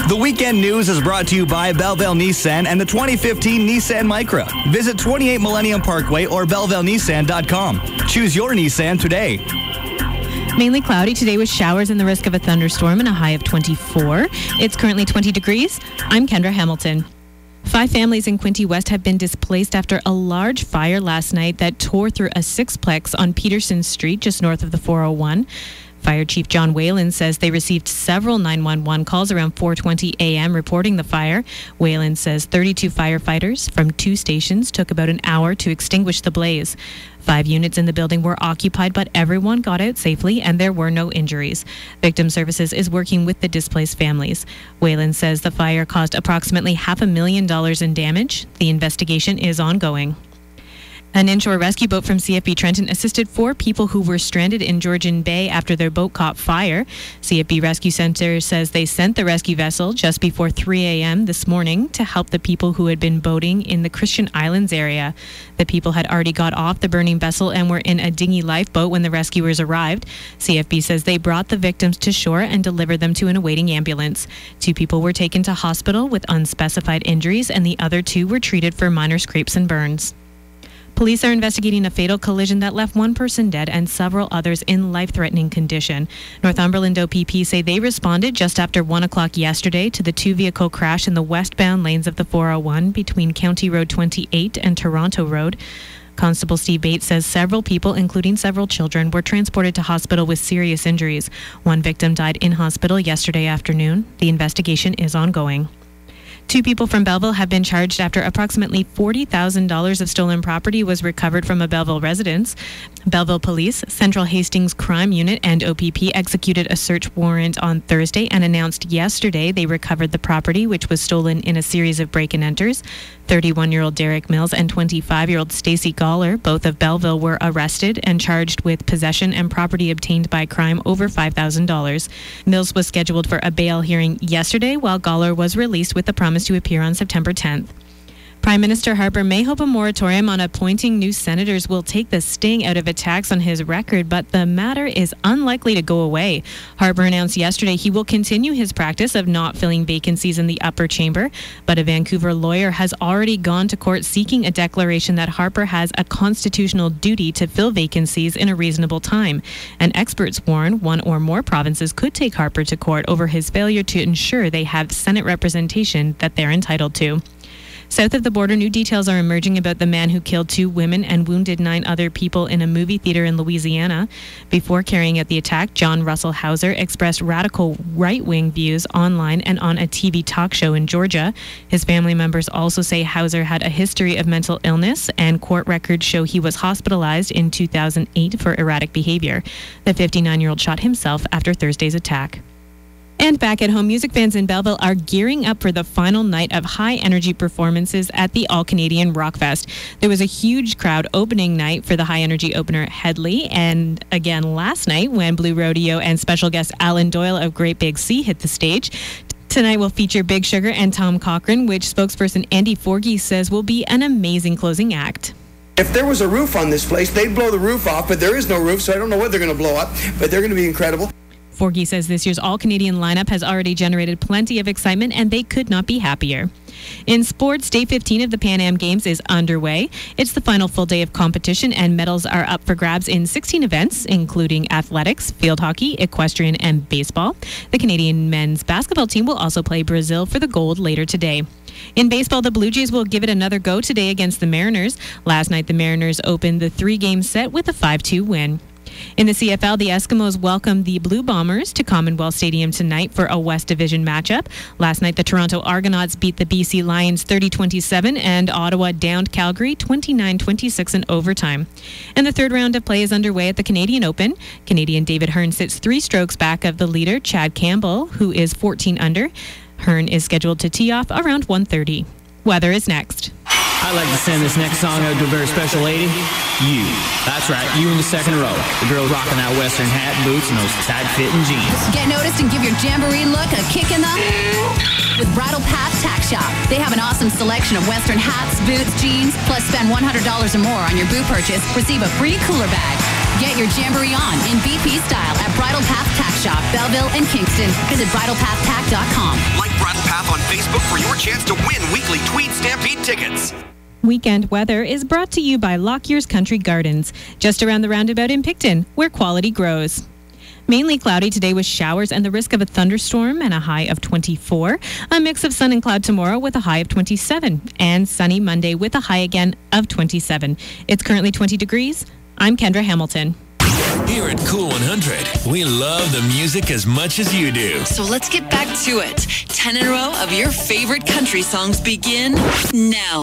The Weekend News is brought to you by Belleville Nissan and the 2015 Nissan Micra. Visit 28 Millennium Parkway or BellevilleNissan.com. Choose your Nissan today. Mainly cloudy today with showers and the risk of a thunderstorm and a high of 24. It's currently 20 degrees. I'm Kendra Hamilton. 5 families in Quinte West have been displaced after a large fire last night that tore through a sixplex on Peterson Street just north of the 401. Fire Chief John Whalen says they received several 911 calls around 4:20 a.m. reporting the fire. Whalen says 32 firefighters from 2 stations took about an hour to extinguish the blaze. 5 units in the building were occupied, but everyone got out safely and there were no injuries. Victim Services is working with the displaced families. Whalen says the fire caused approximately $500,000 in damage. The investigation is ongoing. An inshore rescue boat from CFB Trenton assisted 4 people who were stranded in Georgian Bay after their boat caught fire. CFB Rescue Center says they sent the rescue vessel just before 3 a.m. this morning to help the people who had been boating in the Christian Islands area. The people had already got off the burning vessel and were in a dinghy lifeboat when the rescuers arrived. CFB says they brought the victims to shore and delivered them to an awaiting ambulance. 2 people were taken to hospital with unspecified injuries, and the other 2 were treated for minor scrapes and burns. Police are investigating a fatal collision that left 1 person dead and several others in life-threatening condition. Northumberland OPP say they responded just after 1 o'clock yesterday to the 2-vehicle crash in the westbound lanes of the 401 between County Road 28 and Toronto Road. Constable Steve Bates says several people, including several children, were transported to hospital with serious injuries. 1 victim died in hospital yesterday afternoon. The investigation is ongoing. 2 people from Belleville have been charged after approximately $40,000 of stolen property was recovered from a Belleville residence. Belleville Police, Central Hastings Crime Unit, and OPP executed a search warrant on Thursday and announced yesterday they recovered the property, which was stolen in a series of break-and-enters. 31-year-old Derek Mills and 25-year-old Stacy Galler, both of Belleville, were arrested and charged with possession and property obtained by crime over $5,000. Mills was scheduled for a bail hearing yesterday, while Galler was released with the promise to appear on September 10th. Prime Minister Harper may hope a moratorium on appointing new senators will take the sting out of attacks on his record, but the matter is unlikely to go away. Harper announced yesterday he will continue his practice of not filling vacancies in the upper chamber, but a Vancouver lawyer has already gone to court seeking a declaration that Harper has a constitutional duty to fill vacancies in a reasonable time. And experts warn 1 or more provinces could take Harper to court over his failure to ensure they have Senate representation that they're entitled to. South of the border, new details are emerging about the man who killed 2 women and wounded 9 other people in a movie theater in Louisiana. Before carrying out the attack, John Russell Hauser expressed radical right-wing views online and on a TV talk show in Georgia. His family members also say Hauser had a history of mental illness, and court records show he was hospitalized in 2008 for erratic behavior. The 59-year-old shot himself after Thursday's attack. And back at home, music fans in Belleville are gearing up for the final night of high-energy performances at the All-Canadian Rockfest. There was a huge crowd opening night for the high-energy opener Headley, and again last night when Blue Rodeo and special guest Alan Doyle of Great Big Sea hit the stage. Tonight will feature Big Sugar and Tom Cochrane, which spokesperson Andy Forgey says will be an amazing closing act. If there was a roof on this place, they'd blow the roof off, but there is no roof, so I don't know what they're going to blow up, but they're going to be incredible. Forgey says this year's All-Canadian lineup has already generated plenty of excitement, and they could not be happier. In sports, Day 15 of the Pan Am Games is underway. It's the final full day of competition, and medals are up for grabs in 16 events, including athletics, field hockey, equestrian, and baseball. The Canadian men's basketball team will also play Brazil for the gold later today. In baseball, the Blue Jays will give it another go today against the Mariners. Last night, the Mariners opened the 3-game set with a 5-2 win. In the CFL, the Eskimos welcomed the Blue Bombers to Commonwealth Stadium tonight for a West Division matchup. Last night, the Toronto Argonauts beat the BC Lions 30-27, and Ottawa downed Calgary 29-26 in overtime. And the 3rd round of play is underway at the Canadian Open. Canadian David Hearn sits 3 strokes back of the leader, Chad Campbell, who is 14 under. Hearn is scheduled to tee off around 1:30. Weather is next. I'd like to send this next song out to a very special lady. You. That's right, you in the second row. The girl rocking that western hat, boots, and those tight-fitting jeans. Get noticed and give your jamboree look a kick in the... with Bridal Path Tack Shop. They have an awesome selection of western hats, boots, jeans, plus spend $100 or more on your boot purchase. Receive a free cooler bag. Get your Jamboree on in BP style at Bridle Path Tack Shop, Belleville and Kingston. Visit bridlepathtack.com. Like Bridle Path on Facebook for your chance to win weekly Tweed Stampede tickets. Weekend weather is brought to you by Lockyer's Country Gardens, just around the roundabout in Picton, where quality grows. Mainly cloudy today with showers and the risk of a thunderstorm and a high of 24. A mix of sun and cloud tomorrow with a high of 27. And sunny Monday with a high again of 27. It's currently 20 degrees. I'm Kendra Hamilton. Here at Cool 100, we love the music as much as you do. So let's get back to it. 10 in a row of your favorite country songs begin now.